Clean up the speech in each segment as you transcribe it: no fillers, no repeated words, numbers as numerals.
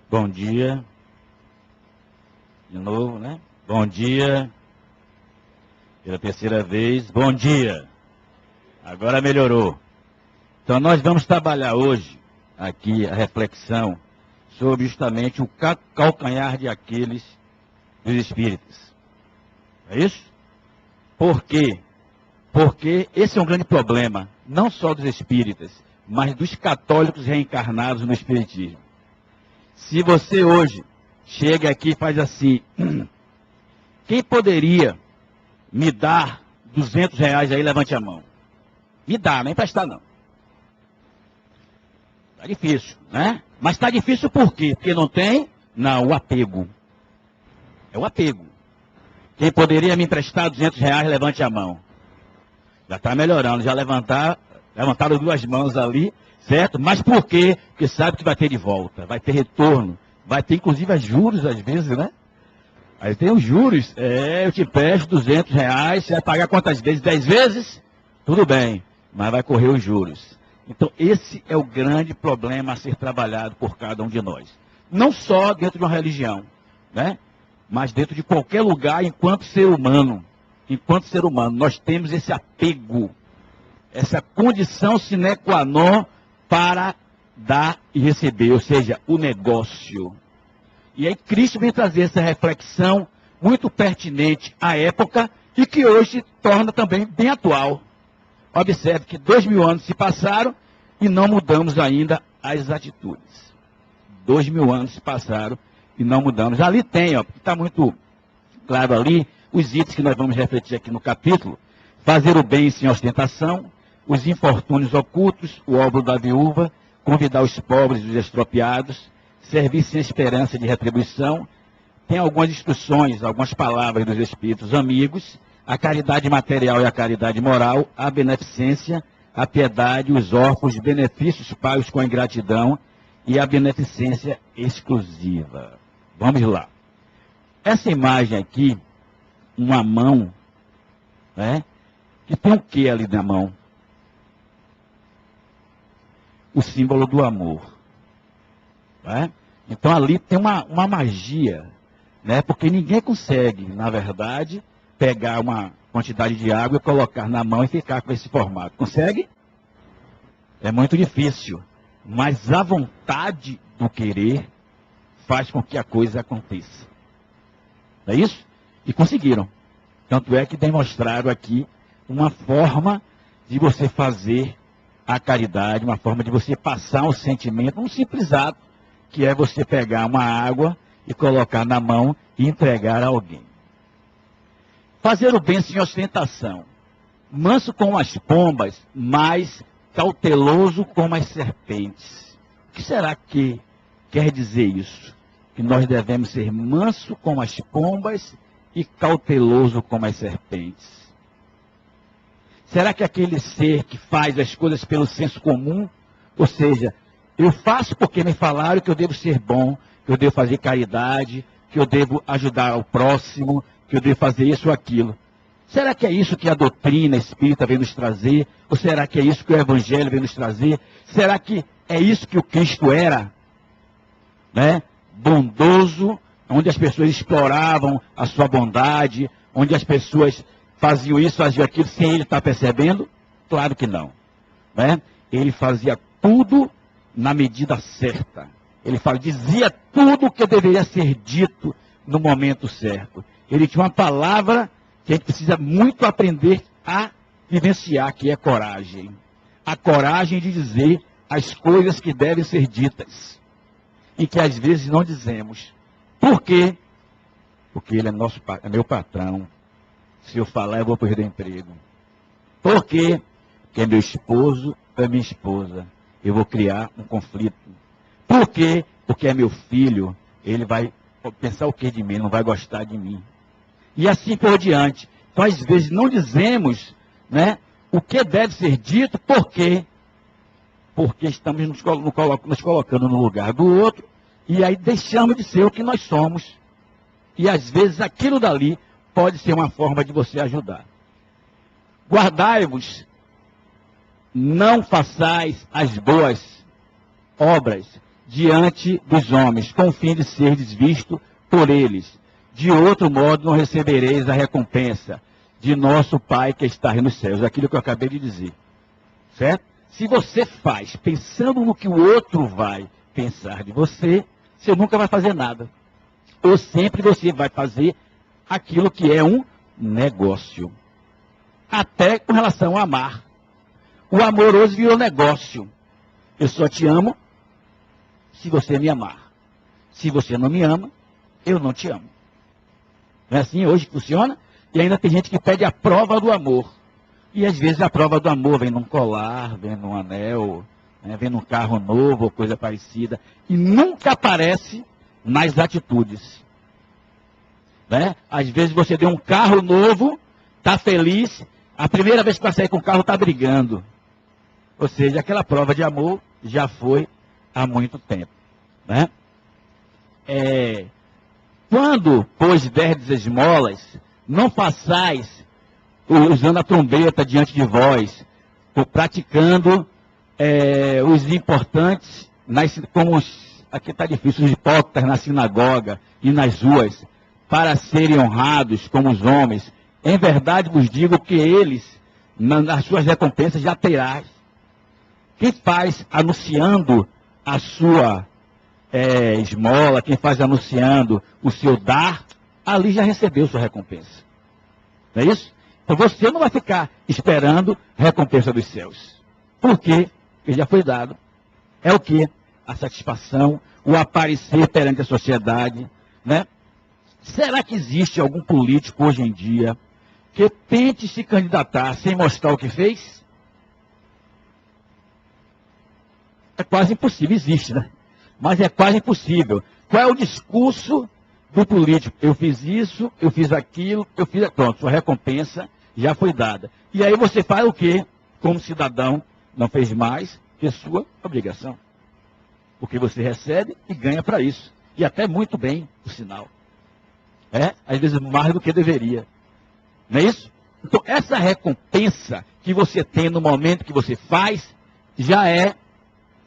Bom dia. De novo, né? Bom dia. Pela terceira vez. Bom dia. Agora melhorou. Então nós vamos trabalhar hoje aqui a reflexão sobre justamente o calcanhar de Aquiles dos espíritas. É isso? Por quê? Porque esse é um grande problema, não só dos espíritas, mas dos católicos reencarnados no espiritismo. Se você hoje chega aqui e faz assim, quem poderia me dar R$ 200 aí, levante a mão. Me dá, não é emprestar não. Está difícil, né? Mas está difícil por quê? Porque não tem? Não, o apego. É o apego. Quem poderia me emprestar R$ 200, levante a mão. Já está melhorando, já levantaram duas mãos ali, certo? Mas por quê? Porque sabe que vai ter de volta, vai ter retorno, vai ter inclusive juros às vezes, né? Aí tem os juros, eu te empresto R$ 200, você vai pagar quantas vezes? 10 vezes? Tudo bem, mas vai correr os juros. Então esse é o grande problema a ser trabalhado por cada um de nós. Não só dentro de uma religião, né? Mas dentro de qualquer lugar, enquanto ser humano, nós temos esse apego, essa condição sine qua non para dar e receber, ou seja, o negócio. E aí Cristo vem trazer essa reflexão muito pertinente à época e que hoje torna também bem atual. Observe que 2000 anos se passaram e não mudamos ainda as atitudes. 2000 anos se passaram e não mudamos. Ali tem, está muito claro ali, os itens que nós vamos refletir aqui no capítulo: fazer o bem sem ostentação, os infortúnios ocultos, o óbolo da viúva, convidar os pobres e os extropiados, servir sem esperança de retribuição. Tem algumas instruções, algumas palavras dos espíritos amigos: a caridade material e a caridade moral, a beneficência, a piedade, os órfãos, benefícios pagos com ingratidão e a beneficência exclusiva. Vamos lá. Essa imagem aqui, uma mão, né? Que tem o que ali na mão? O símbolo do amor. Né? Então ali tem uma magia, né? Porque ninguém consegue, na verdade, pegar uma quantidade de água e colocar na mão e ficar com esse formato. Consegue? É muito difícil. Mas a vontade do querer faz com que a coisa aconteça. Não é isso? E conseguiram. Tanto é que demonstraram aqui uma forma de você fazer a caridade, uma forma de você passar um sentimento, um simples ato, que é você pegar uma água e colocar na mão e entregar a alguém. Fazer o bem sem ostentação. Manso como as pombas, mas cauteloso como as serpentes. O que será que quer dizer isso? Que nós devemos ser manso como as pombas e cauteloso como as serpentes. Será que aquele ser que faz as coisas pelo senso comum, ou seja, eu faço porque me falaram que eu devo ser bom, que eu devo fazer caridade, que eu devo ajudar ao próximo, que eu devo fazer isso ou aquilo. Será que é isso que a doutrina espírita vem nos trazer? Ou será que é isso que o Evangelho vem nos trazer? Será que é isso que o Cristo era? Né? Bondoso, onde as pessoas exploravam a sua bondade, onde as pessoas faziam isso, faziam aquilo, sem ele estar percebendo? Claro que não. Né? Ele fazia tudo na medida certa. Ele dizia tudo o que deveria ser dito no momento certo. Ele tinha uma palavra que a gente precisa muito aprender a vivenciar, que é coragem. A coragem de dizer as coisas que devem ser ditas e que às vezes não dizemos. Por quê? Porque ele é meu patrão. Se eu falar, eu vou perder o emprego. Por quê? Porque é meu esposo, é minha esposa. Eu vou criar um conflito. Por quê? Porque é meu filho. Ele vai pensar o que de mim? Não vai gostar de mim. E assim por diante. Então, às vezes, não dizemos, né, o que deve ser dito. Por quê? Porque estamos nos colocando no lugar do outro. E aí deixamos de ser o que nós somos. E às vezes aquilo dali pode ser uma forma de você ajudar. Guardai-vos, não façais as boas obras, diante dos homens, com o fim de seres visto por eles. De outro modo não recebereis a recompensa de nosso Pai que está nos céus. Aquilo que eu acabei de dizer. Certo? Se você faz pensando no que o outro vai pensar de você, você nunca vai fazer nada. Ou sempre você vai fazer aquilo que é um negócio. Até com relação a amar. O amor hoje virou negócio. Eu só te amo se você me amar. Se você não me ama, eu não te amo. Não é assim hoje que funciona? E ainda tem gente que pede a prova do amor. E às vezes a prova do amor vem num colar, vem num anel, né, vem num carro novo ou coisa parecida. E nunca aparece nas atitudes. Né? Às vezes você deu um carro novo, está feliz, a primeira vez que vai sair com o carro está brigando. Ou seja, aquela prova de amor já foi há muito tempo. Né? Quando, pois, derdes esmolas, não façais usando a trombeta diante de vós, ou praticando os importantes, como aqui está difícil, os hipócritas na sinagoga e nas ruas, para serem honrados como os homens. Em verdade vos digo que eles, nas suas recompensas, já terás. Quem faz anunciando a sua esmola, quem faz anunciando o seu dar, ali já recebeu sua recompensa. Não é isso? Então você não vai ficar esperando recompensa dos céus. Por quê? Porque já foi dado. É o quê? A satisfação, o aparecer perante a sociedade. Né? Será que existe algum político hoje em dia que tente se candidatar sem mostrar o que fez? É quase impossível, existe, né? Mas é quase impossível. Qual é o discurso do político? Eu fiz isso, eu fiz aquilo, eu fiz... Pronto, sua recompensa já foi dada. E aí você faz o quê? Como cidadão, não fez mais que sua obrigação. Porque você recebe e ganha para isso. E até muito bem, por sinal. Às vezes mais do que deveria. Não é isso? Então, essa recompensa que você tem no momento que você faz, já é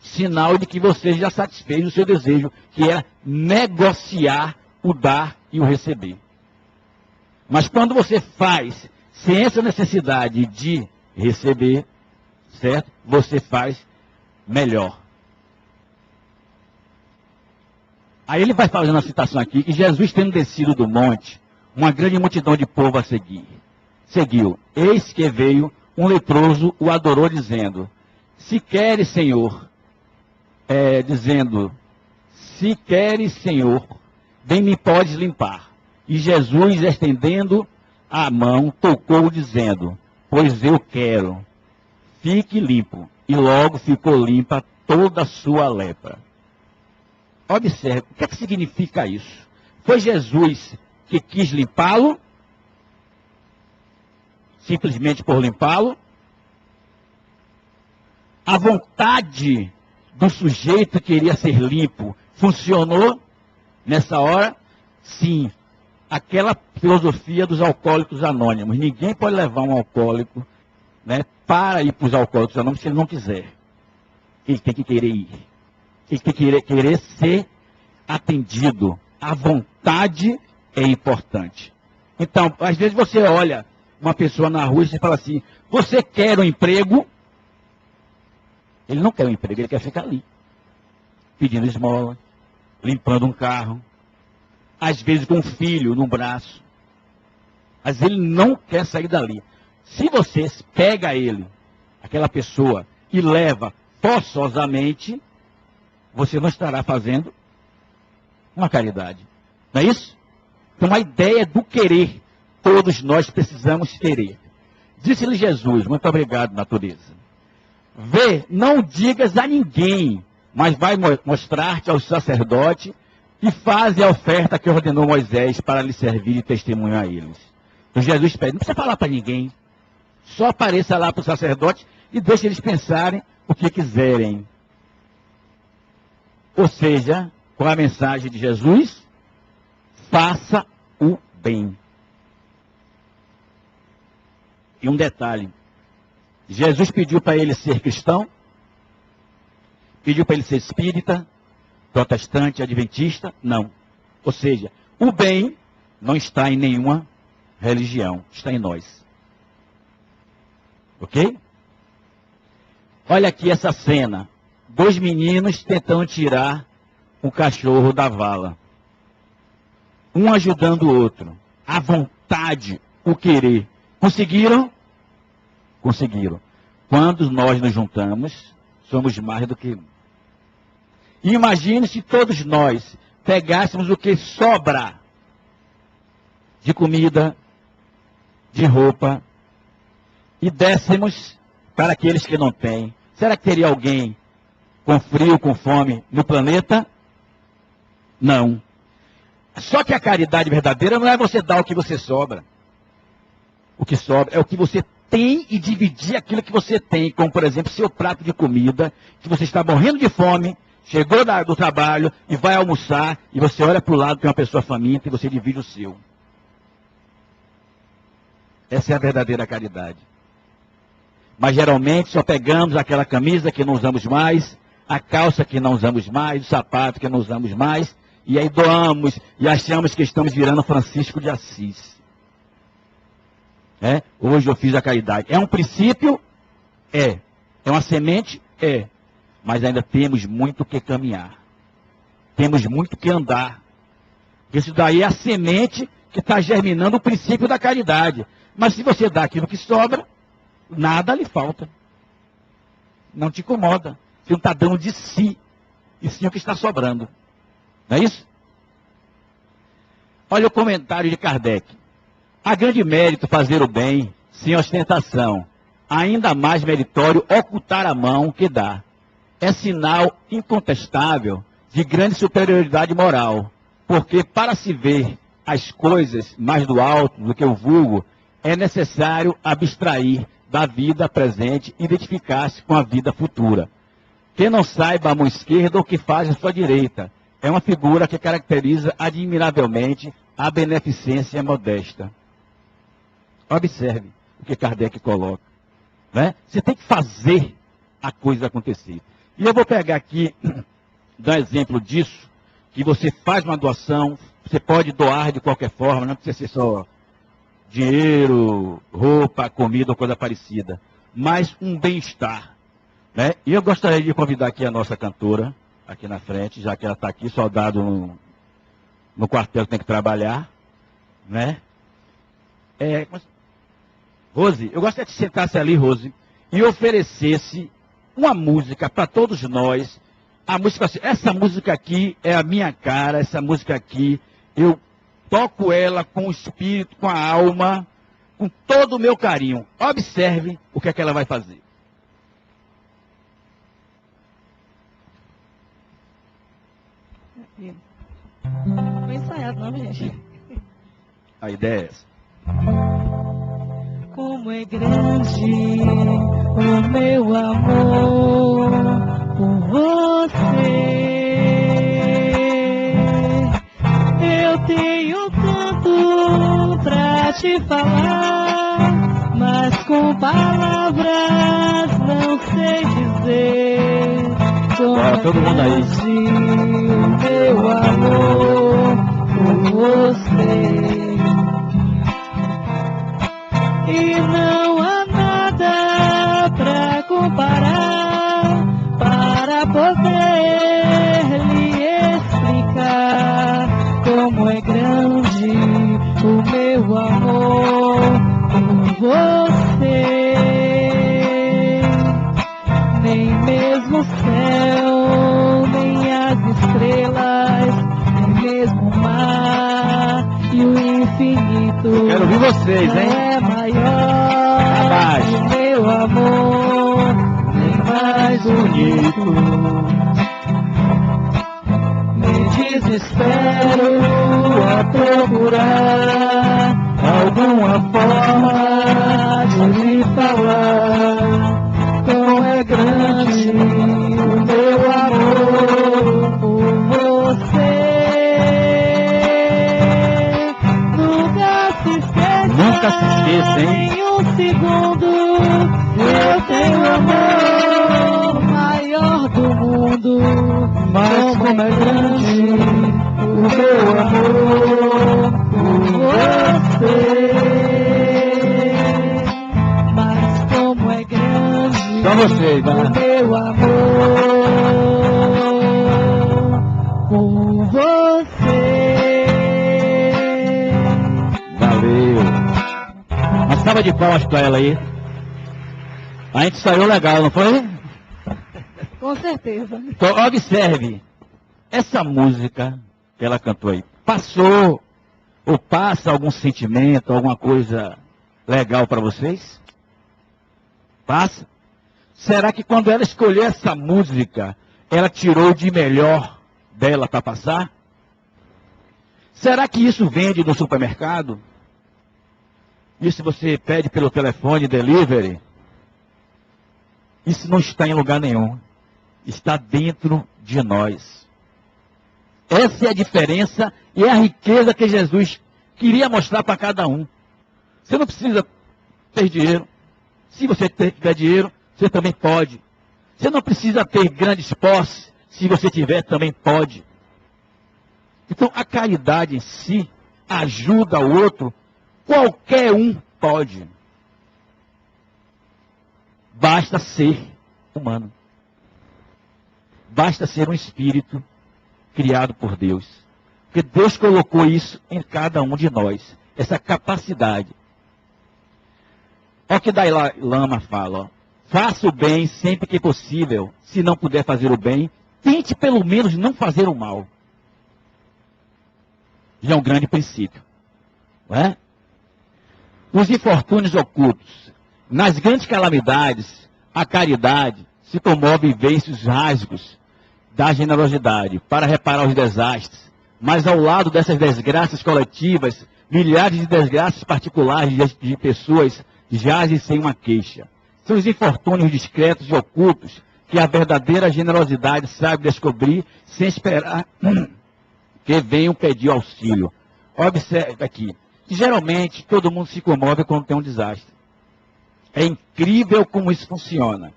sinal de que você já satisfez o seu desejo, que era negociar o dar e o receber. Mas quando você faz sem essa necessidade de receber, certo? Você faz melhor. Aí ele vai fazendo uma citação aqui, que Jesus, tendo descido do monte, uma grande multidão de povo a seguir. Seguiu. Eis que veio um leproso, o adorou, dizendo, se queres, Senhor, se queres, Senhor, bem me podes limpar. E Jesus, estendendo a mão, tocou, dizendo, pois eu quero, fique limpo. E logo ficou limpa toda a sua lepra. Observe, o que é que significa isso? Foi Jesus que quis limpá-lo? Simplesmente por limpá-lo? A vontade do sujeito que queria ser limpo funcionou nessa hora? Sim. Aquela filosofia dos alcoólicos anônimos. Ninguém pode levar um alcoólico, né, para ir para os alcoólicos anônimos se ele não quiser. Ele tem que querer ir. Ele tem que querer ser atendido. A vontade é importante. Então, às vezes você olha uma pessoa na rua e você fala assim, você quer um emprego? Ele não quer um emprego, ele quer ficar ali. Pedindo esmola, limpando um carro. Às vezes com um filho no braço. Às vezes ele não quer sair dali. Se você pega ele, aquela pessoa, e leva forçosamente, você não estará fazendo uma caridade. Não é isso? Então a ideia do querer, todos nós precisamos querer. Disse-lhe Jesus, muito obrigado, natureza. Vê, não digas a ninguém, mas vai mostrar-te ao sacerdote e faze a oferta que ordenou Moisés para lhe servir de testemunho a eles. Então Jesus pede, não precisa falar para ninguém. Só apareça lá para o sacerdote e deixe eles pensarem o que quiserem. Ou seja, com a mensagem de Jesus, faça o bem. E um detalhe, Jesus pediu para ele ser cristão, pediu para ele ser espírita, protestante, adventista, não. Ou seja, o bem não está em nenhuma religião, está em nós. Ok? Olha aqui essa cena. 2 meninos tentando tirar um cachorro da vala. Um ajudando o outro. A vontade, o querer. Conseguiram? Conseguiram. Quando nós nos juntamos, somos mais do que um. E imagine se todos nós pegássemos o que sobra de comida, de roupa, e dessemos para aqueles que não têm. Será que teria alguém com frio, com fome no planeta? Não. Só que a caridade verdadeira não é você dar o que você sobra. O que sobra é o que você tem e dividir aquilo que você tem, como por exemplo seu prato de comida, que você está morrendo de fome, chegou do trabalho e vai almoçar, e você olha para o lado, tem uma pessoa faminta e você divide o seu. Essa é a verdadeira caridade. Mas geralmente só pegamos aquela camisa que não usamos mais, a calça que não usamos mais, o sapato que não usamos mais, e aí doamos e achamos que estamos virando Francisco de Assis. Hoje eu fiz a caridade. É um princípio? É. É uma semente? É. Mas ainda temos muito que caminhar. Temos muito que andar. Isso daí é a semente que está germinando o princípio da caridade. Mas se você dá aquilo que sobra, nada lhe falta. Não te incomoda. Você não está dando de si, e sim o que está sobrando. Não é isso? Olha o comentário de Kardec. Há grande mérito fazer o bem, sem ostentação. Ainda mais meritório ocultar a mão que dá. É sinal incontestável de grande superioridade moral. Porque para se ver as coisas mais do alto do que o vulgo, é necessário abstrair da vida presente e identificar-se com a vida futura. Quem não saiba a mão esquerda o que faz a sua direita, é uma figura que caracteriza admiravelmente a beneficência modesta. Observe o que Kardec coloca. Você tem que fazer a coisa acontecer. E eu vou pegar aqui, dar exemplo disso, que você faz uma doação, você pode doar de qualquer forma, não precisa ser só dinheiro, roupa, comida ou coisa parecida, mas um bem-estar. E eu gostaria de convidar aqui a nossa cantora, aqui na frente, já que ela está aqui, soldado no quartel que tem que trabalhar. Rose, eu gostaria que você sentasse ali, Rose, e oferecesse uma música para todos nós. A música assim, essa música aqui é a minha cara, essa música aqui, eu toco ela com o espírito, com a alma, com todo o meu carinho. Observe o que é que ela vai fazer. Não foi ensaiado não, gente. A ideia é essa. Como é grande o meu amor por você. Eu tenho tanto pra te falar, mas com palavras não sei dizer. Como todo mundo aí. o meu amor por você. E não há nada pra comparar, para poder lhe explicar como é grande o meu amor por você. Nem mesmo o céu, nem as estrelas, nem mesmo o mar e o infinito. Quero ouvir vocês, hein? É maior que o meu amor, nem mais bonito. Me desespero a procurar alguma forma de lhe falar. Como é grande o meu amor por você. Nunca se esqueça, hein? Em um segundo eu tenho o amor maior do mundo. mas como é grande o meu amor por você. Mas como é grande Só você, vai. o meu amor por você. Valeu. Uma salva de palmas pra ela aí. A gente saiu legal, não foi? Com certeza. Então, observe. Essa música que ela cantou aí, passou ou passa algum sentimento, alguma coisa legal para vocês? Passa? Será que quando ela escolheu essa música, ela tirou de melhor dela para passar? Será que isso vende no supermercado? Isso você pede pelo telefone delivery? Isso não está em lugar nenhum. Está dentro de nós. Essa é a diferença e é a riqueza que Jesus queria mostrar para cada um. Você não precisa ter dinheiro. Se você tiver dinheiro, você também pode. Você não precisa ter grandes posses. Se você tiver, também pode. Então, a caridade em si ajuda o outro. Qualquer um pode. Basta ser humano. Basta ser um espírito criado por Deus. Porque Deus colocou isso em cada um de nós. Essa capacidade. Olha o que Dalai Lama fala. Ó. Faça o bem sempre que possível. Se não puder fazer o bem, tente pelo menos não fazer o mal. Já é um grande princípio. Não é? Os infortúnios ocultos. Nas grandes calamidades, a caridade se comove e vence os rasgos da generosidade para reparar os desastres. Mas ao lado dessas desgraças coletivas, milhares de desgraças particulares de pessoas jazem sem uma queixa. São os infortúnios discretos e ocultos que a verdadeira generosidade sabe descobrir sem esperar que venham pedir auxílio. Observe aqui, que geralmente todo mundo se comove quando tem um desastre. É incrível como isso funciona.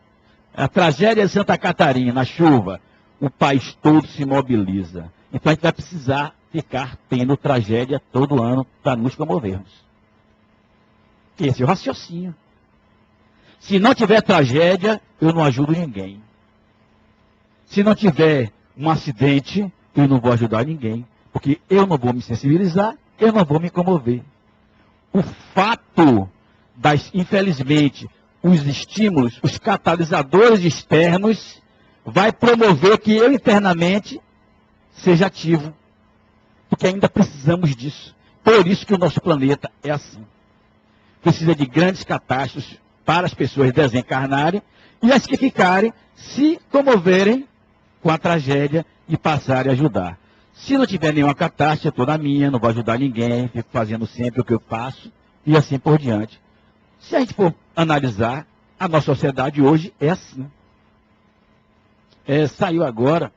A tragédia de Santa Catarina, a chuva, o país todo se mobiliza. Então a gente vai precisar ficar tendo tragédia todo ano para nos comovermos. Esse é o raciocínio. Se não tiver tragédia, eu não ajudo ninguém. Se não tiver um acidente, eu não vou ajudar ninguém. Porque eu não vou me sensibilizar, eu não vou me comover. O fato infelizmente, os estímulos, os catalisadores externos, vai promover que eu internamente seja ativo. Porque ainda precisamos disso. Por isso que o nosso planeta é assim. Precisa de grandes catástrofes para as pessoas desencarnarem e as que ficarem se comoverem com a tragédia e passarem a ajudar. Se não tiver nenhuma catástrofe, eu estou na minha, não vou ajudar ninguém, fico fazendo sempre o que eu faço e assim por diante. Se a gente for analisar, a nossa sociedade hoje é assim. Saiu agora,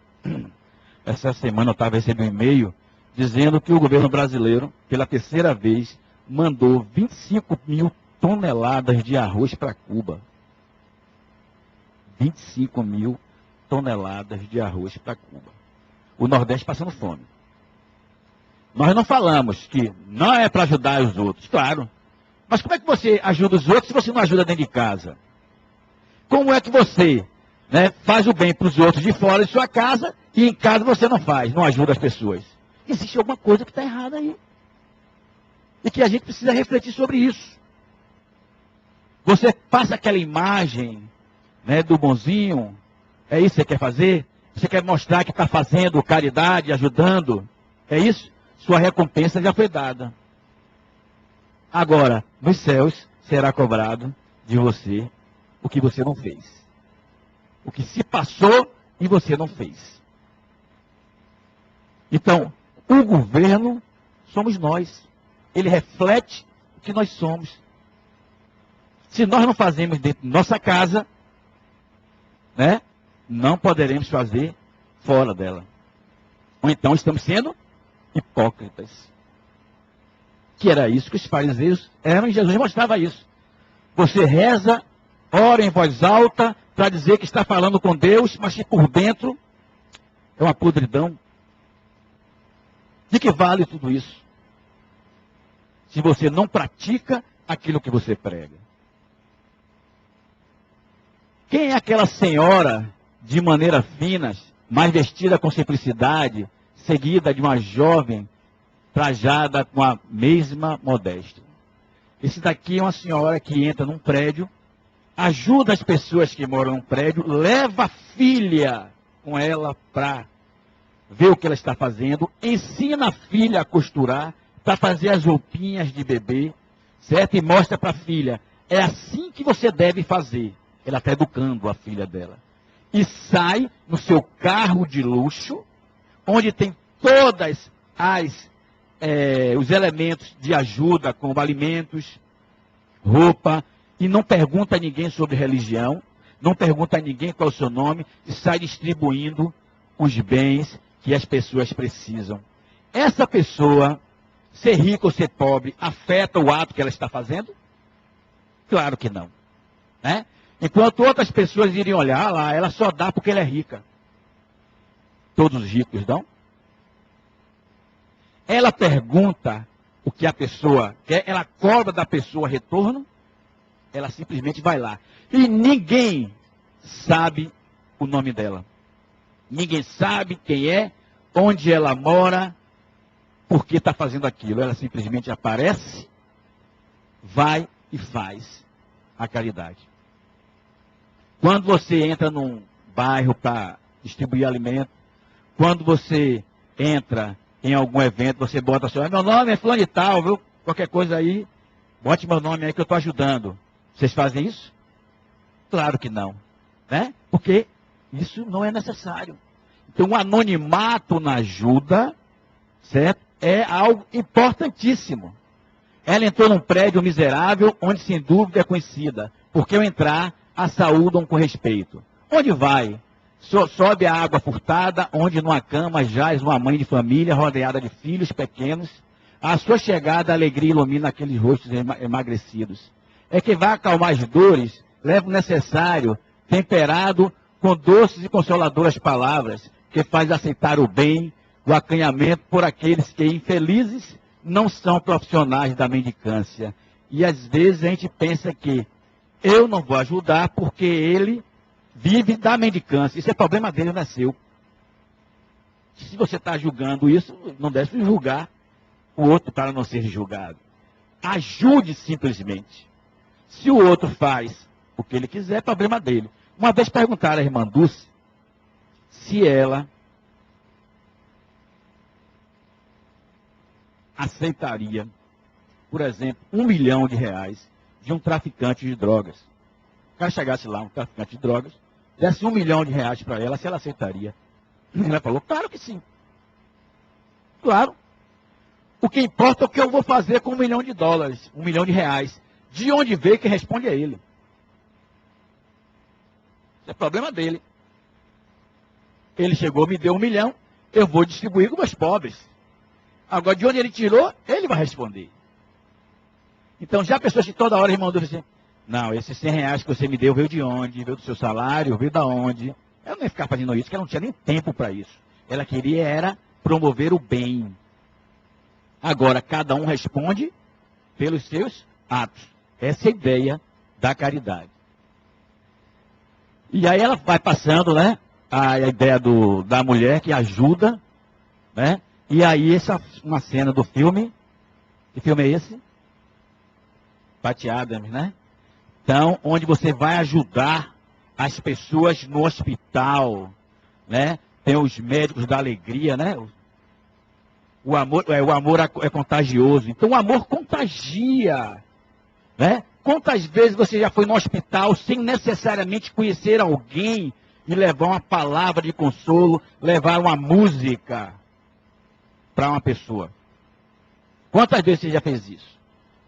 essa semana eu estava recebendo um e-mail, dizendo que o governo brasileiro, pela terceira vez, mandou 25 mil toneladas de arroz para Cuba. 25 mil toneladas de arroz para Cuba. O Nordeste passando fome. Nós não falamos que não é para ajudar os outros, claro. Mas como é que você ajuda os outros se você não ajuda dentro de casa? Como é que você faz o bem para os outros de fora de sua casa e em casa você não faz, não ajuda as pessoas? Existe alguma coisa que está errada aí. E que a gente precisa refletir sobre isso. Você passa aquela imagem do bonzinho, é isso que você quer fazer? Você quer mostrar que está fazendo caridade, ajudando? É isso? Sua recompensa já foi dada. Agora, nos céus, será cobrado de você o que você não fez. O que se passou e você não fez. Então, o governo somos nós. Ele reflete o que nós somos. Se nós não fazemos dentro de nossa casa, não poderemos fazer fora dela. Ou então estamos sendo hipócritas. Que era isso que os fariseus eram, e Jesus mostrava isso. Você reza, ora em voz alta, para dizer que está falando com Deus, mas que por dentro É uma podridão. De que vale tudo isso? Se você não pratica aquilo que você prega. Quem é aquela senhora, de maneira fina, mas vestida com simplicidade, seguida de uma jovem, trajada com a mesma modéstia? Esse daqui é uma senhora que entra num prédio, ajuda as pessoas que moram num prédio, leva a filha com ela para ver o que ela está fazendo, ensina a filha a costurar, para fazer as roupinhas de bebê, certo? E mostra para a filha, é assim que você deve fazer. Ela está educando a filha dela. E sai no seu carro de luxo, onde tem todas os elementos de ajuda, como alimentos, roupa, e não pergunta a ninguém sobre religião, não pergunta a ninguém qual é o seu nome, e sai distribuindo os bens que as pessoas precisam. Essa pessoa, ser rico ou ser pobre, afeta o ato que ela está fazendo? Claro que não. Né? Enquanto outras pessoas iriam olhar lá, ela só dá porque ela é rica. Todos os ricos dão? Ela pergunta o que a pessoa quer, ela cobra da pessoa retorno, ela simplesmente vai lá. E ninguém sabe o nome dela. Ninguém sabe quem é, onde ela mora, por que está fazendo aquilo. Ela simplesmente aparece, vai e faz a caridade. Quando você entra num bairro para distribuir alimento, quando você entra em algum evento, você bota assim, meu nome é fulano e tal, viu? Qualquer coisa aí, bote meu nome aí que eu estou ajudando. Vocês fazem isso? Claro que não. Né? Porque isso não é necessário. Então, o anonimato na ajuda, certo? É algo importantíssimo. Ela entrou num prédio miserável, onde sem dúvida é conhecida. Porque ao entrar, a saúdam com respeito. Onde vai? Sobe a água furtada, onde numa cama jaz uma mãe de família, rodeada de filhos pequenos. A sua chegada, a alegria ilumina aqueles rostos emagrecidos. É que vai acalmar as dores, leva o necessário, temperado com doces e consoladoras palavras, que faz aceitar o bem, o acanhamento por aqueles que, infelizes, não são profissionais da mendicância. E às vezes a gente pensa que eu não vou ajudar porque ele vive da mendicância. Isso é problema dele, não é seu. Se você está julgando isso, não deve julgar o outro para não ser julgado. Ajude simplesmente. Se o outro faz o que ele quiser, é problema dele. Uma vez perguntaram à irmã Dulce se ela aceitaria, por exemplo, R$1 milhão de um traficante de drogas. O cara chegasse lá, um traficante de drogas, desse R$1 milhão para ela, se ela aceitaria. Ela falou, claro que sim. Claro. O que importa é o que eu vou fazer com $1 milhão, R$1 milhão. De onde veio, quem responde é ele. Isso é problema dele. Ele chegou, me deu $1 milhão, eu vou distribuir com meus pobres. Agora, de onde ele tirou, ele vai responder. Então, já pessoas que toda hora, irmão, dizem assim, não, esses R$100 que você me deu veio de onde? Veio do seu salário? Veio da onde? Ela não ia ficar fazendo isso, porque ela não tinha nem tempo para isso. Ela queria era promover o bem. Agora, cada um responde pelos seus atos. Essa é a ideia da caridade. E aí ela vai passando, né? A ideia da mulher que ajuda, né? E aí uma cena do filme. Que filme é esse? Patty Adams, né? Então, onde você vai ajudar as pessoas no hospital, né? Tem os médicos da alegria, né? O amor é contagioso. Então, o amor contagia, né? Quantas vezes você já foi no hospital sem necessariamente conhecer alguém e levar uma palavra de consolo, levar uma música para uma pessoa? Quantas vezes você já fez isso?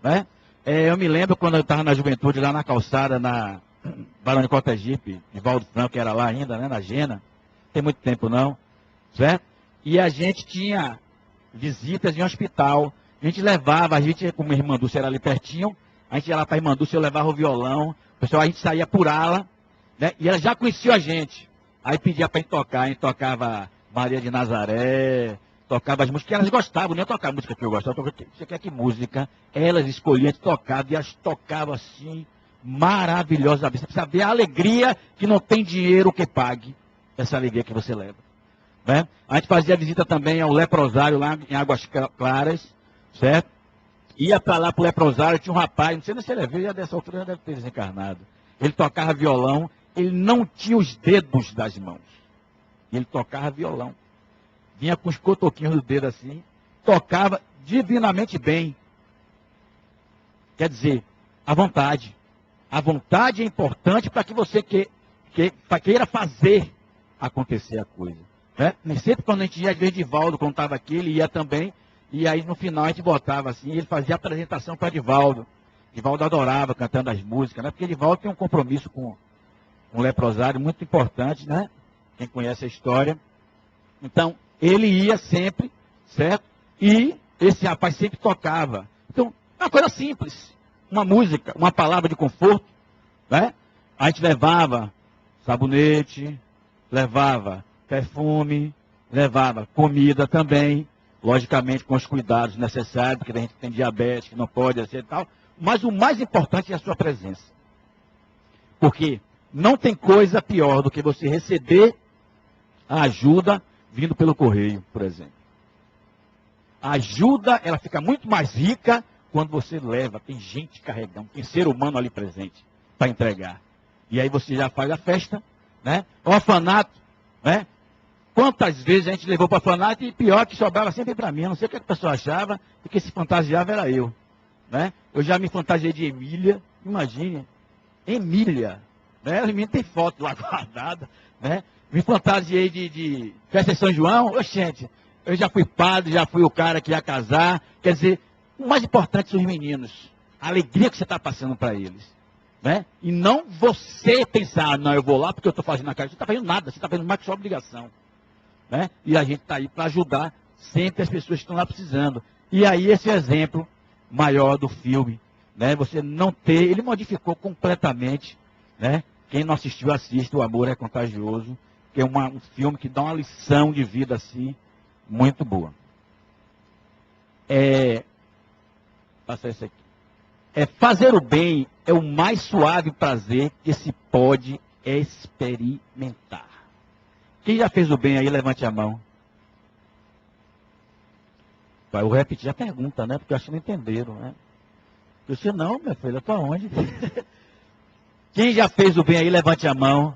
Né? Eu me lembro quando eu estava na juventude, lá na calçada, na Barão de Cotegipe, de Valdo Franco, que era lá ainda, né, na Gena. Não tem muito tempo não, certo? E a gente tinha visitas em hospital. A gente levava, como a irmã Dulce era ali pertinho, a gente ia lá para a irmã Dulce, eu levava o violão, o pessoal, a gente saía por ala, né, e ela já conhecia a gente. Aí pedia para a gente tocar, a gente tocava Maria de Nazaré, tocava as músicas que elas gostavam, nem tocar a música que eu gostava, você quer que música, elas escolhiam de tocar, e as tocavam assim, maravilhosamente. Você precisa ver a alegria que não tem dinheiro que pague essa alegria que você leva. Né? A gente fazia visita também ao leprosário lá em Águas Claras, certo? Ia para lá para o leprosário, tinha um rapaz, não sei nem se ele é vivo, já dessa altura já deve ter desencarnado. Ele tocava violão, ele não tinha os dedos das mãos. Ele tocava violão. Vinha com os cotoquinhos do dedo assim, tocava divinamente bem. Quer dizer, a vontade. A vontade é importante para que você queira fazer acontecer a coisa. Né? Nem sempre quando a gente ia, às vezes, Divaldo, quando estava aqui, ele ia também, e aí no final a gente botava assim, ele fazia apresentação para Divaldo. Divaldo adorava cantando as músicas, né? Porque Divaldo tem um compromisso com um leprosário muito importante, né? Quem conhece a história. Então, ele ia sempre, certo? E esse rapaz sempre tocava. Então, é uma coisa simples. Uma música, uma palavra de conforto, né? A gente levava sabonete, levava perfume, levava comida também, logicamente com os cuidados necessários, porque a gente tem diabetes, que não pode ser e tal. Mas o mais importante é a sua presença. Porque não tem coisa pior do que você receber a ajuda vindo pelo correio, por exemplo. A ajuda, ela fica muito mais rica quando você leva, tem gente carregando, tem ser humano ali presente para entregar. E aí você já faz a festa, né? O orfanato, né? Quantas vezes a gente levou para o orfanato e pior que sobrava sempre para mim. Eu não sei o que a pessoa achava, porque se fantasiava era eu. Né? Eu já me fantasiei de Emília, imagine, Emília. Né? A menina tem foto lá guardada. Né? Me fantasiei de festa de São João. Gente, eu já fui padre, já fui o cara que ia casar. Quer dizer, o mais importante são os meninos. A alegria que você está passando para eles. Né? E não você pensar, não, eu vou lá porque eu estou fazendo a casa. Você não está fazendo nada, você está fazendo mais que sua obrigação. Né? E a gente está aí para ajudar sempre as pessoas que estão lá precisando. E aí esse exemplo maior do filme, né? Você não ter, ele modificou completamente, né? Quem não assistiu, assiste, O Amor é Contagioso, que é um filme que dá uma lição de vida assim, muito boa. Passa esse aqui. Fazer o bem é o mais suave prazer que se pode experimentar. Quem já fez o bem aí, levante a mão. Eu vou repetir a pergunta, né? Porque eu acho que não entenderam, né? Eu disse, não, minha filha, para onde? Quem já fez o bem aí, levante a mão.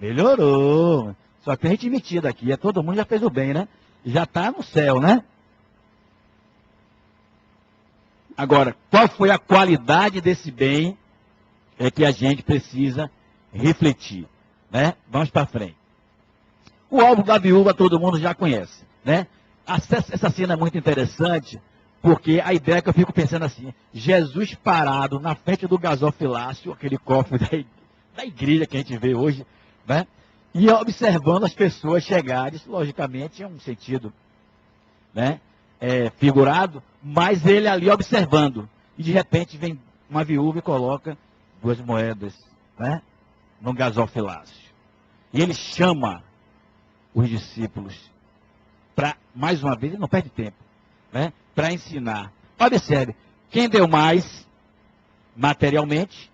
Melhorou. Só que tem gente metida aqui. Todo mundo já fez o bem, né? Já está no céu, né? Agora, qual foi a qualidade desse bem? É que a gente precisa refletir, né? Vamos para frente. O álbum da viúva todo mundo já conhece, né? Essa cena é muito interessante, porque a ideia que eu fico pensando assim, Jesus parado na frente do gasofilácio, aquele cofre da igreja que a gente vê hoje, né? E observando as pessoas chegarem, isso logicamente é um sentido, né? Figurado, mas ele ali observando. E de repente vem uma viúva e coloca 2 moedas, né? No gasofilácio. E ele chama os discípulos para, mais uma vez, ele não perde tempo, né? Para ensinar. Observe, quem deu mais materialmente,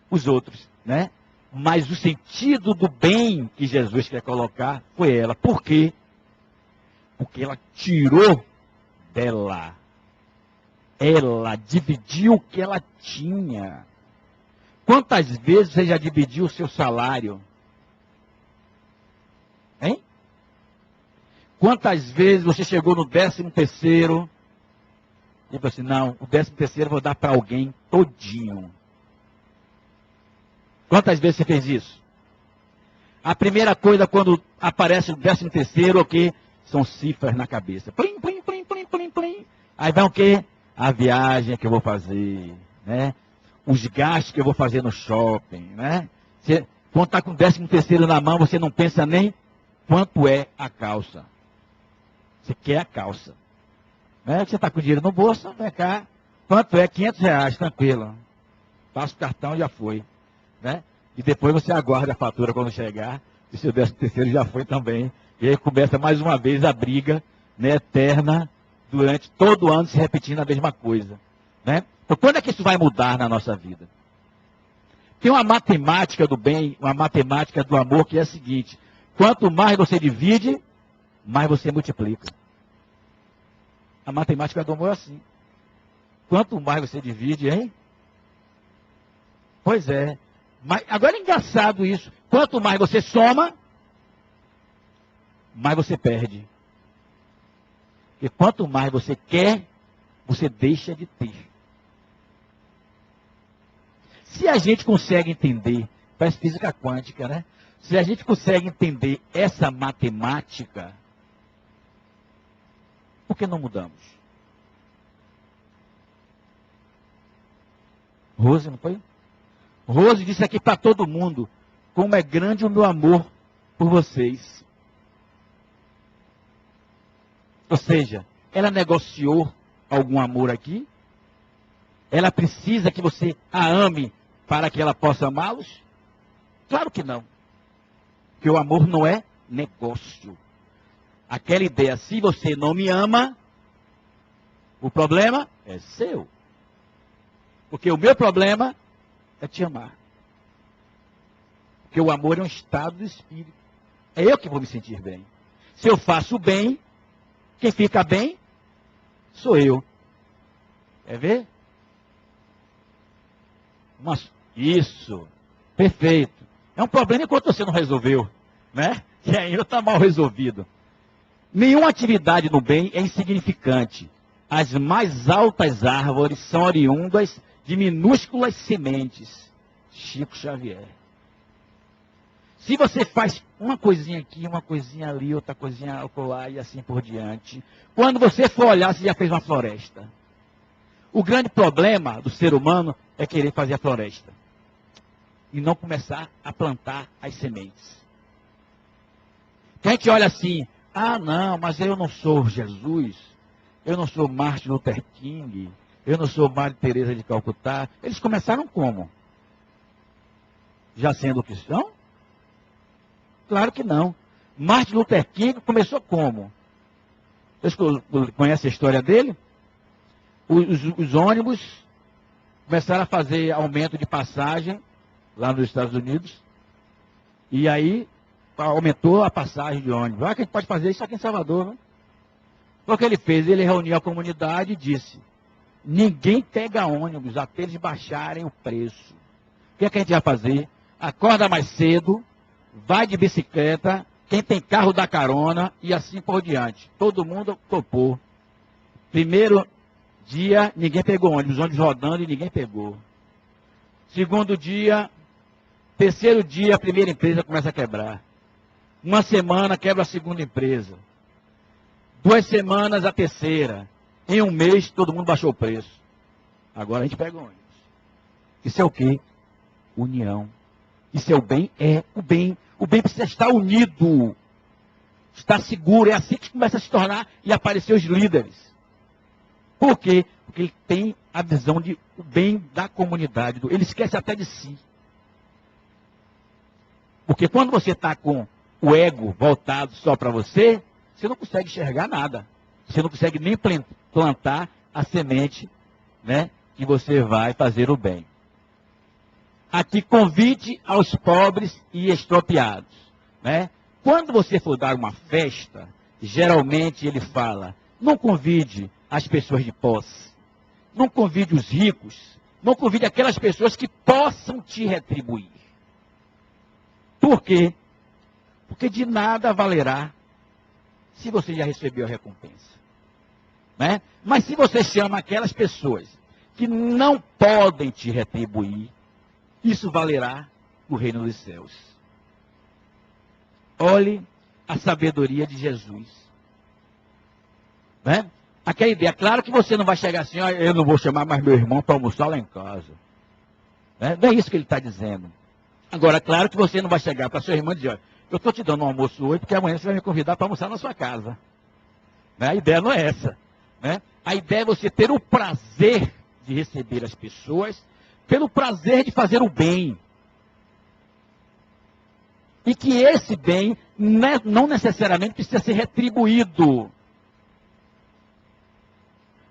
os outros, né? Mas o sentido do bem que Jesus quer colocar foi ela. Por quê? Porque ela tirou dela. Ela dividiu o que ela tinha. Quantas vezes você já dividiu o seu salário? Hein? Quantas vezes você chegou no 13º e falou assim, não, o 13º eu vou dar para alguém todinho. Quantas vezes você fez isso? A primeira coisa quando aparece o 13º, o quê? São cifras na cabeça. Plim, plim, plim, plim, plim, plim. Aí vai o quê? A viagem que eu vou fazer, né? Os gastos que eu vou fazer no shopping, né? Quando está com o 13º na mão, você não pensa nem quanto é a calça. Você quer a calça. Né? Você está com dinheiro no bolso, vem cá. Quanto é? R$500, tranquilo. Passa o cartão, já foi. Né? E depois você aguarda a fatura quando chegar. E seu 13º já foi também. E aí começa mais uma vez a briga, né, eterna, durante todo ano se repetindo a mesma coisa. Né? Então, quando é que isso vai mudar na nossa vida? Tem uma matemática do bem, uma matemática do amor, que é a seguinte: quanto mais você divide, mais você multiplica. A matemática do amor é assim. Quanto mais você divide, hein? Pois é. Mas agora é engraçado isso. Quanto mais você soma, mais você perde. Porque quanto mais você quer, você deixa de ter. Se a gente consegue entender, parece física quântica, né? Se a gente consegue entender essa matemática, por que não mudamos? Rose, não foi? Rose disse aqui para todo mundo, como é grande o meu amor por vocês. Ou seja, ela negociou algum amor aqui? Ela precisa que você a ame para que ela possa amá-los? Claro que não. Porque o amor não é negócio. Aquela ideia, se você não me ama, o problema é seu. Porque o meu problema é te amar. Porque o amor é um estado do espírito. É eu que vou me sentir bem. Se eu faço bem, quem fica bem sou eu. Quer ver? Isso. Perfeito. É um problema enquanto você não resolveu. Né? Que ainda está mal resolvido. Nenhuma atividade no bem é insignificante. As mais altas árvores são oriundas de minúsculas sementes. Chico Xavier. Se você faz uma coisinha aqui, uma coisinha ali, outra coisinha acolá e assim por diante, quando você for olhar, você já fez uma floresta. O grande problema do ser humano é querer fazer a floresta e não começar a plantar as sementes. Que a gente olha assim, ah não, mas eu não sou Jesus, eu não sou Martin Luther King, eu não sou Maria Teresa de Calcutá. Eles começaram como? Já sendo cristão? Claro que não. Martin Luther King começou como? Vocês conhecem a história dele? Os ônibus começaram a fazer aumento de passagem lá nos Estados Unidos. E aí aumentou a passagem de ônibus. Ah, que a gente pode fazer isso aqui em Salvador, né? O que ele fez? Ele reuniu a comunidade e disse: ninguém pega ônibus até eles baixarem o preço. O que é que a gente vai fazer? Acorda mais cedo, vai de bicicleta, quem tem carro dá carona e assim por diante. Todo mundo topou. Primeiro dia, ninguém pegou ônibus rodando e ninguém pegou. Segundo dia, terceiro dia, a primeira empresa começa a quebrar. Uma semana, quebra a segunda empresa. 2 semanas, a terceira. Em um mês, todo mundo baixou o preço. Agora a gente pega ônibus. Isso é o quê? União. Isso é o bem? É o bem. O bem precisa estar unido. Estar seguro. É assim que começa a se tornar e aparecer os líderes. Por quê? Porque ele tem a visão de o bem da comunidade. Ele esquece até de si. Porque quando você está com o ego voltado só para você, você não consegue enxergar nada. Você não consegue nem plantar a semente, né, que você vai fazer o bem. Aqui, convite aos pobres e expropriados. Né? Quando você for dar uma festa, geralmente ele fala, não convide as pessoas de posse, não convide os ricos, não convide aquelas pessoas que possam te retribuir. Por quê? Porque de nada valerá se você já recebeu a recompensa. Né? Mas se você chama aquelas pessoas que não podem te retribuir, isso valerá o reino dos céus. Olhe a sabedoria de Jesus. Né? Aquela ideia, claro que você não vai chegar assim, ó, eu não vou chamar mais meu irmão para almoçar lá em casa. Né? Não é isso que ele está dizendo. Agora, claro que você não vai chegar para sua irmã e dizer, olha, eu estou te dando um almoço hoje, porque amanhã você vai me convidar para almoçar na sua casa. Né? A ideia não é essa. Né? A ideia é você ter o prazer de receber as pessoas, pelo prazer de fazer o bem. E que esse bem não necessariamente precisa ser retribuído.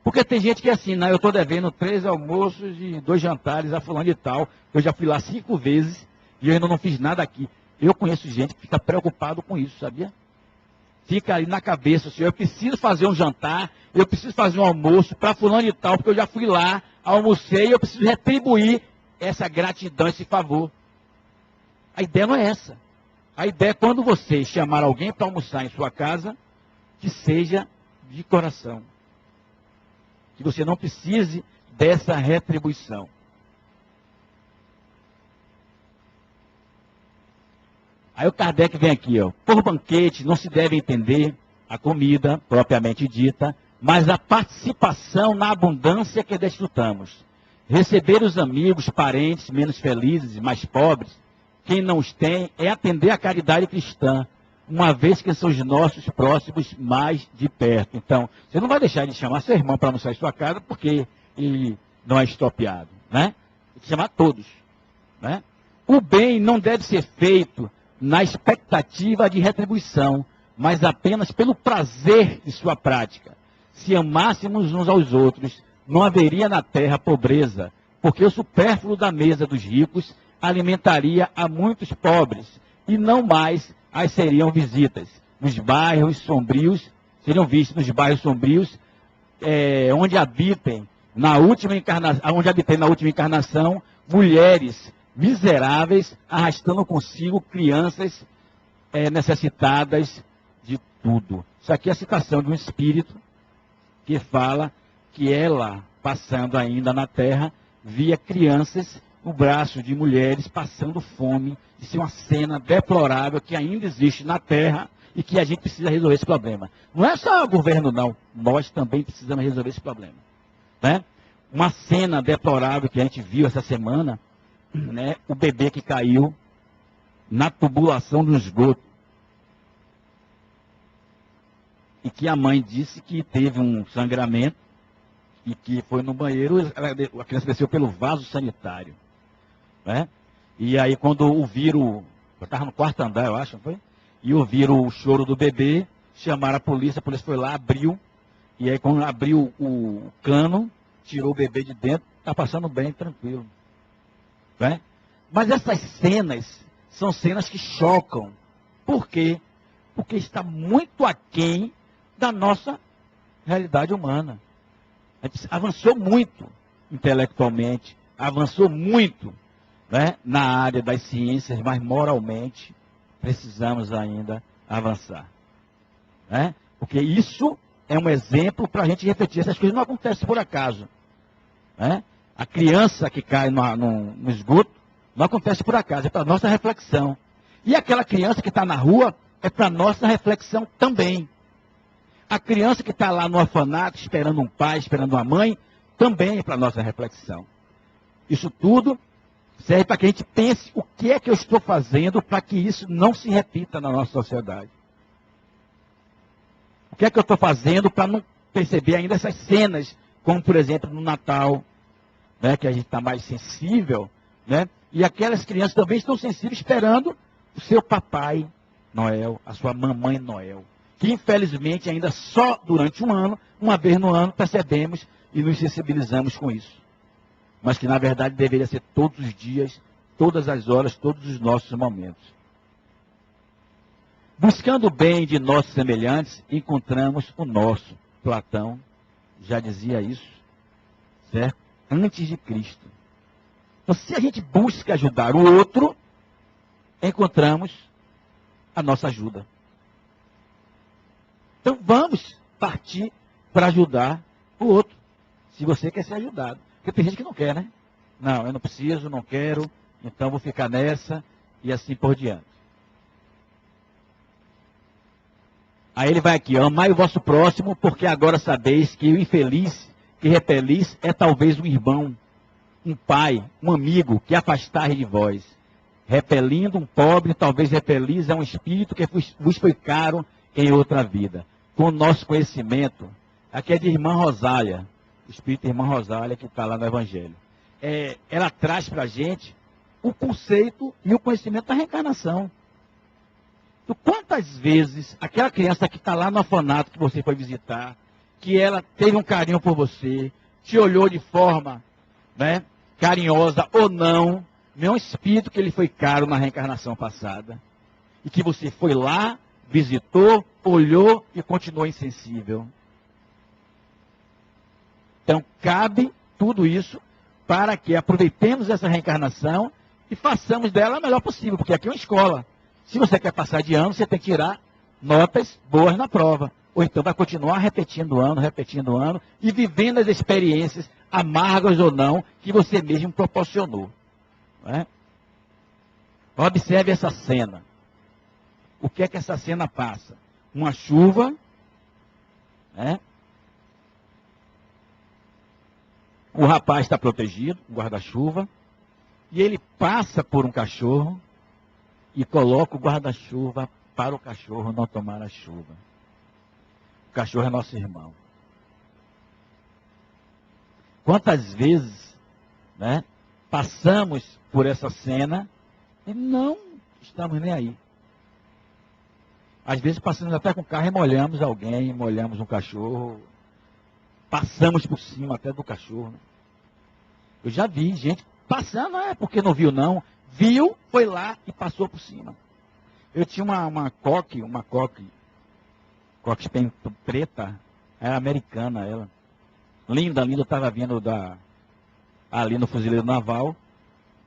Porque tem gente que é assim, não, eu estou devendo 3 almoços e 2 jantares a fulano de tal, eu já fui lá 5 vezes e eu ainda não fiz nada aqui. Eu conheço gente que fica preocupado com isso, sabia? Fica ali na cabeça, assim, eu preciso fazer um jantar, eu preciso fazer um almoço para fulano de tal, porque eu já fui lá, almocei, eu preciso retribuir essa gratidão, esse favor. A ideia não é essa. A ideia é quando você chamar alguém para almoçar em sua casa, que seja de coração. Que você não precise dessa retribuição. Aí o Kardec vem aqui, ó. Por banquete não se deve entender a comida propriamente dita, mas a participação na abundância que desfrutamos. Receber os amigos, parentes menos felizes e mais pobres, quem não os tem, é atender a caridade cristã, uma vez que são os nossos próximos mais de perto. Então, você não vai deixar de chamar seu irmão para almoçar em sua casa porque ele não é expropriado, né? Tem que chamar todos, né? O bem não deve ser feito na expectativa de retribuição, mas apenas pelo prazer de sua prática. Se amássemos uns aos outros, não haveria na terra pobreza, porque o supérfluo da mesa dos ricos alimentaria a muitos pobres, e não mais as seriam visitas. Nos bairros sombrios, seriam vistos nos bairros sombrios, onde habitei na última encarnação, mulheres miseráveis, arrastando consigo crianças necessitadas de tudo. Isso aqui é a citação de um espírito que fala que ela, passando ainda na terra, via crianças no braço de mulheres passando fome. Isso é uma cena deplorável que ainda existe na terra e que a gente precisa resolver esse problema. Não é só o governo, não. Nós também precisamos resolver esse problema, né? Uma cena deplorável que a gente viu essa semana, né, o bebê que caiu na tubulação do esgoto. E que a mãe disse que teve um sangramento e que foi no banheiro, a criança desceu pelo vaso sanitário, né? E aí quando ouviram, eu estava no 4º andar, eu acho, não foi? E ouviram o choro do bebê, chamaram a polícia foi lá, abriu, e aí quando abriu o cano, tirou o bebê de dentro, está passando bem, tranquilo. Né? Mas essas cenas são cenas que chocam. Por quê? Porque está muito aquém da nossa realidade humana. A gente avançou muito intelectualmente, avançou muito, né, na área das ciências, mas moralmente precisamos ainda avançar. Né? Porque isso é um exemplo para a gente refletir. Essas coisas não acontecem por acaso. Né? A criança que cai no esgoto não acontece por acaso, é para nossa reflexão. E aquela criança que está na rua é para nossa reflexão também. A criança que está lá no orfanato, esperando um pai, esperando uma mãe, também é para nossa reflexão. Isso tudo serve para que a gente pense o que é que eu estou fazendo para que isso não se repita na nossa sociedade. O que é que eu estou fazendo para não perceber ainda essas cenas, como por exemplo no Natal, né, que a gente está mais sensível, né? E aquelas crianças também estão sensíveis esperando o seu papai Noel, a sua mamãe Noel, que infelizmente ainda só durante um ano, uma vez no ano, percebemos e nos sensibilizamos com isso. Mas que na verdade deveria ser todos os dias, todas as horas, todos os nossos momentos. Buscando o bem de nossos semelhantes, encontramos o nosso. Platão já dizia isso, certo? Antes de Cristo. Então, se a gente busca ajudar o outro, encontramos a nossa ajuda. Então, vamos partir para ajudar o outro, se você quer ser ajudado. Porque tem gente que não quer, né? Não, eu não preciso, não quero, então vou ficar nessa e assim por diante. Aí ele vai aqui, ó, amai o vosso próximo, porque agora sabeis que o infeliz que repelis é talvez um irmão, um pai, um amigo que afastar de vós. Repelindo um pobre, talvez repelis a um espírito que vos foi caro em outra vida. Com o nosso conhecimento, aqui é de irmã Rosália, o espírito de irmã Rosália que está lá no Evangelho. Ela traz para a gente o conceito e o conhecimento da reencarnação. Então, quantas vezes aquela criança que está lá no orfanato que você foi visitar, que ela teve um carinho por você, te olhou de forma, né, carinhosa ou não, é um espírito que ele foi caro na reencarnação passada, e que você foi lá, visitou, olhou e continuou insensível. Então, cabe tudo isso para que aproveitemos essa reencarnação e façamos dela a melhor possível, porque aqui é uma escola. Se você quer passar de ano, você tem que tirar notas boas na prova. Ou então vai continuar repetindo o ano e vivendo as experiências, amargas ou não, que você mesmo proporcionou. Não é? Observe essa cena. O que é que essa cena passa? Uma chuva, né? O rapaz está protegido, o guarda-chuva, e ele passa por um cachorro e coloca o guarda-chuva para o cachorro não tomar a chuva. O cachorro é nosso irmão. Quantas vezes, né, passamos por essa cena e não estamos nem aí. Às vezes passamos até com o carro e molhamos alguém, molhamos um cachorro, passamos por cima até do cachorro. Eu já vi gente passando, não é porque não viu não, viu, foi lá e passou por cima. Eu tinha uma coque preta, era americana ela. Linda, eu estava vindo ali no fuzileiro naval,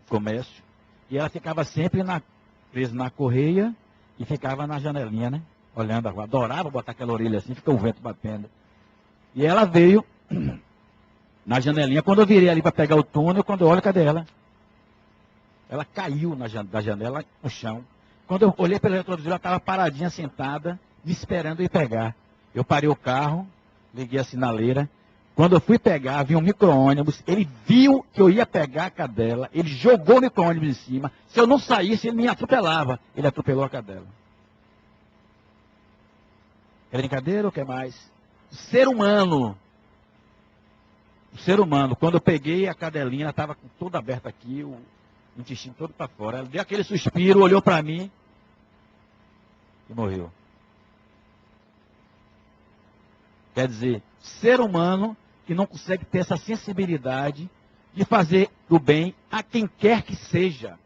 comércio, e ela ficava sempre presa na correia e ficava na janelinha, né? Olhando a rua. Adorava botar aquela orelha assim, fica o vento batendo. E ela veio na janelinha, quando eu virei ali para pegar o túnel, quando eu olho, cadê ela? Ela caiu da janela no chão. Quando eu olhei pelo retrovisor, ela estava paradinha, sentada, me esperando ir pegar. Eu parei o carro, liguei a sinaleira. Quando eu fui pegar, vi um micro-ônibus, ele viu que eu ia pegar a cadela, ele jogou o micro-ônibus em cima. Se eu não saísse, ele me atropelava. Ele atropelou a cadela. É brincadeira ou quer mais? O ser humano, quando eu peguei a cadelinha, ela estava toda aberta aqui, o intestino todo para fora. Ela deu aquele suspiro, olhou para mim e morreu. Quer dizer, ser humano que não consegue ter essa sensibilidade de fazer o bem a quem quer que seja.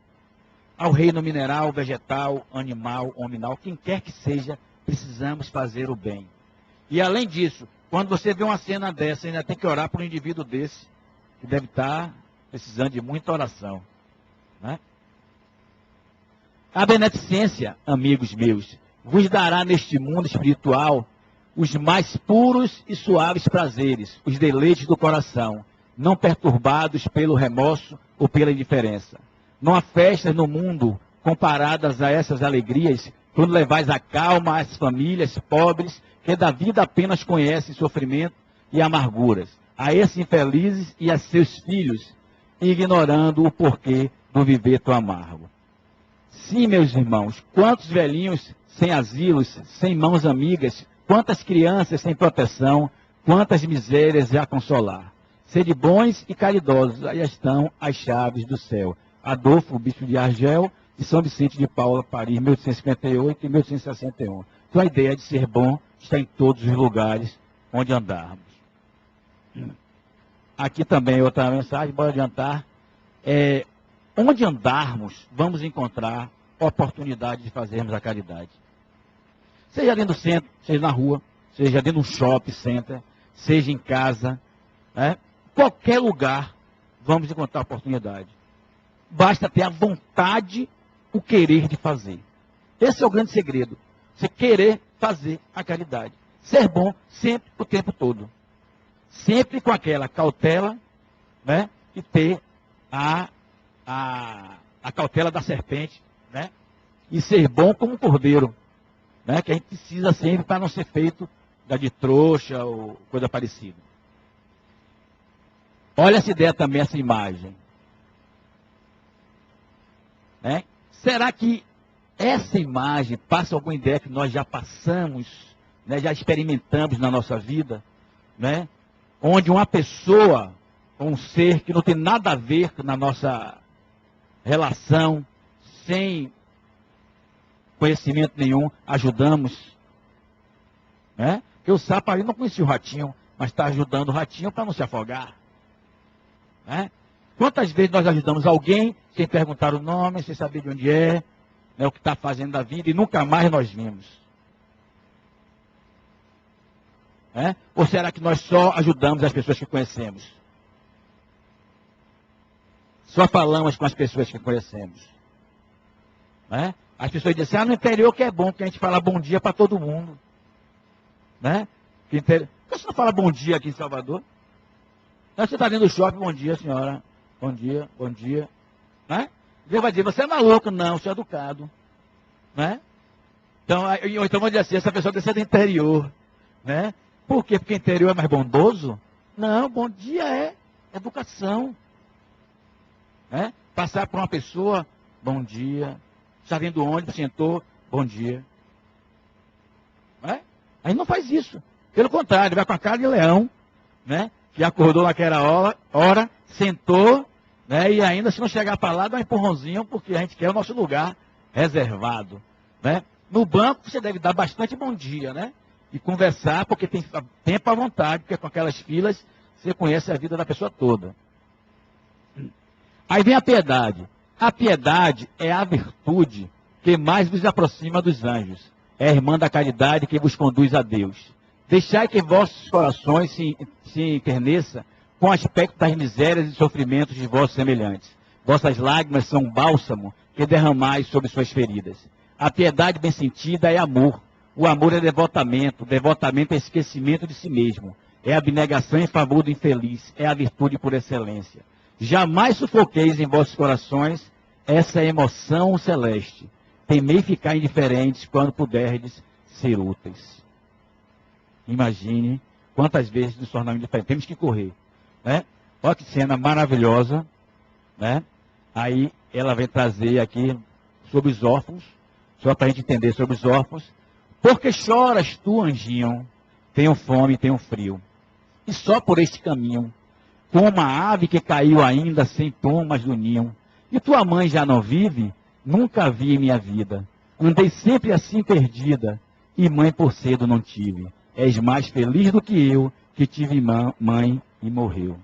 Ao reino mineral, vegetal, animal, hominal, quem quer que seja, precisamos fazer o bem. E além disso, quando você vê uma cena dessa, ainda tem que orar por um indivíduo desse, que deve estar precisando de muita oração. Né? A beneficência, amigos meus, vos dará neste mundo espiritual os mais puros e suaves prazeres, os deleites do coração, não perturbados pelo remorso ou pela indiferença. Não há festas no mundo comparadas a essas alegrias, quando levais a calma às famílias pobres, que da vida apenas conhecem sofrimento e amarguras, a esses infelizes e a seus filhos, ignorando o porquê do viver tão amargo. Sim, meus irmãos, quantos velhinhos sem asilos, sem mãos amigas, quantas crianças sem proteção, quantas misérias a consolar. Sede bons e caridosos, aí estão as chaves do céu. Adolfo, bispo de Argel, e São Vicente de Paula, Paris, 1858 e 1861. Então a ideia de ser bom está em todos os lugares onde andarmos. Aqui também outra mensagem, bora adiantar. Onde andarmos, vamos encontrar oportunidade de fazermos a caridade. Seja dentro do centro, seja na rua, seja dentro de um shopping center, seja em casa, né? Qualquer lugar, vamos encontrar oportunidade. Basta ter a vontade, o querer de fazer. Esse é o grande segredo. Você querer fazer a caridade. Ser bom sempre, o tempo todo. Sempre com aquela cautela, né? E ter a cautela da serpente, né? E ser bom como um cordeiro, né? Que a gente precisa sempre para não ser feito de trouxa ou coisa parecida. Olha essa ideia também, essa imagem. Né? Será que essa imagem passa alguma ideia que nós já passamos, né, já experimentamos na nossa vida, né? Onde uma pessoa, um ser que não tem nada a ver na nossa relação, sem conhecimento nenhum, ajudamos. Né? Porque o sapo ali não conhecia o ratinho, mas está ajudando o ratinho para não se afogar. Né? Quantas vezes nós ajudamos alguém sem perguntar o nome, sem saber de onde é, né, o que está fazendo da vida, e nunca mais nós vimos? Né? Ou será que nós só ajudamos as pessoas que conhecemos? Só falamos com as pessoas que conhecemos? Né? As pessoas dizem assim, no interior que é bom, que a gente fala bom dia para todo mundo. Né? Por que você não fala bom dia aqui em Salvador? Você está dentro do shopping, bom dia, senhora. Bom dia, bom dia. Né? Deus vai dizer, você é maluco? Não, você é educado. Né? Então vou dizer assim, essa pessoa deve ser do interior. Né? Por quê? Porque o interior é mais bondoso? Não, bom dia é educação. Né? Passar por uma pessoa, bom dia. Está vindo do ônibus, sentou, bom dia. Né? Aí não faz isso. Pelo contrário, vai com a cara de leão, né? Que acordou naquela hora, sentou, né? E ainda se não chegar para lá, dá um empurrãozinho, porque a gente quer o nosso lugar reservado. Né? No banco você deve dar bastante bom dia, né? E conversar, porque tem tempo à vontade, porque com aquelas filas você conhece a vida da pessoa toda. Aí vem a piedade. A piedade é a virtude que mais vos aproxima dos anjos. É a irmã da caridade que vos conduz a Deus. Deixai que vossos corações se enterneça com o aspecto das misérias e sofrimentos de vossos semelhantes. Vossas lágrimas são um bálsamo que derramais sobre suas feridas. A piedade bem sentida é amor. O amor é devotamento. O devotamento é esquecimento de si mesmo. É abnegação em favor do infeliz. É a virtude por excelência. Jamais sufoqueis em vossos corações essa emoção celeste. Temei ficar indiferentes quando puderdes ser úteis. Imagine quantas vezes nos tornamos indiferentes. Temos que correr. Né? Olha que cena maravilhosa. Né? Aí ela vem trazer aqui sobre os órfãos, só para a gente entender sobre os órfãos. Porque choras tu, anjinho? Tenho fome, tenho frio. E só por este caminho, como uma ave que caiu ainda sem plumas do ninho. E tua mãe já não vive? Nunca vi em minha vida. Andei sempre assim perdida, e mãe por cedo não tive. És mais feliz do que eu, que tive mãe e morreu.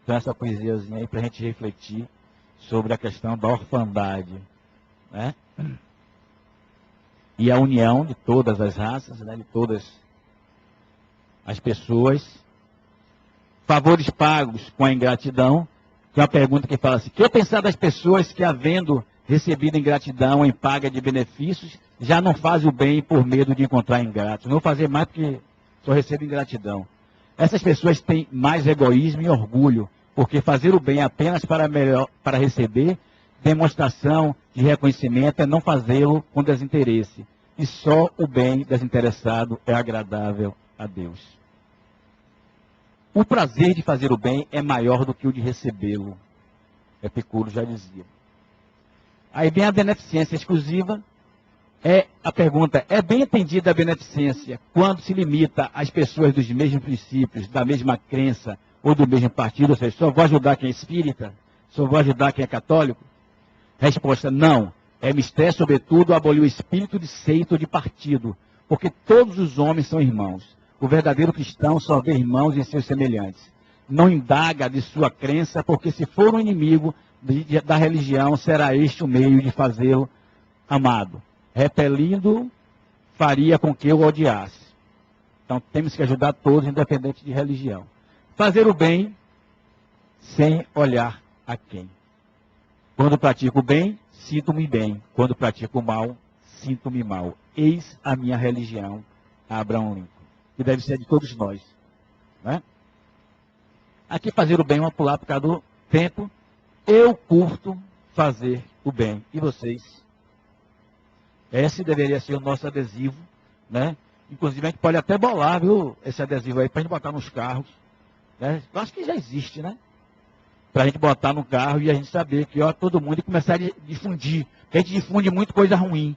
Então essa poesiazinha aí para a gente refletir sobre a questão da orfandade. Né? E a união de todas as raças, né? De todas as pessoas. Favores pagos com a ingratidão. Tem uma pergunta que fala assim, que pensar das pessoas que, havendo recebido ingratidão em paga de benefícios, já não fazem o bem por medo de encontrar ingratos. Não vou fazer mais porque só recebo ingratidão. Essas pessoas têm mais egoísmo e orgulho, porque fazer o bem apenas para receber demonstração de reconhecimento é não fazê-lo com desinteresse. E só o bem desinteressado é agradável a Deus. O prazer de fazer o bem é maior do que o de recebê-lo. Epicuro já dizia. Aí vem a beneficência exclusiva. A pergunta, é bem entendida a beneficência quando se limita às pessoas dos mesmos princípios, da mesma crença ou do mesmo partido? Ou seja, só vou ajudar quem é espírita? Só vou ajudar quem é católico? Resposta, não. É mistério, sobretudo, abolir o espírito de seita ou de partido, porque todos os homens são irmãos. O verdadeiro cristão só vê irmãos em seus semelhantes. Não indaga de sua crença, porque se for um inimigo da religião, será este o meio de fazê-lo amado. Repelindo, faria com que eu o odiasse. Então temos que ajudar todos, independente de religião. Fazer o bem sem olhar a quem. Quando pratico o bem, sinto-me bem. Quando pratico o mal, sinto-me mal. Eis a minha religião, Abraão Lincoln. Que deve ser de todos nós. Né? Aqui fazer o bem, vamos pular por causa do tempo. Eu curto fazer o bem. E vocês? Esse deveria ser o nosso adesivo. Né? Inclusive a gente pode até bolar, viu, esse adesivo aí, para a gente botar nos carros. Né? Eu acho que já existe, né? Para a gente botar no carro e a gente saber que todo mundo e começar a difundir. Porque a gente difunde muito coisa ruim.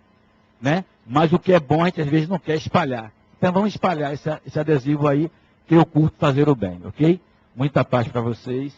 Né? Mas o que é bom a gente às vezes não quer espalhar. Então vamos espalhar esse adesivo aí, que eu curto fazer o bem, ok? Muita paz para vocês.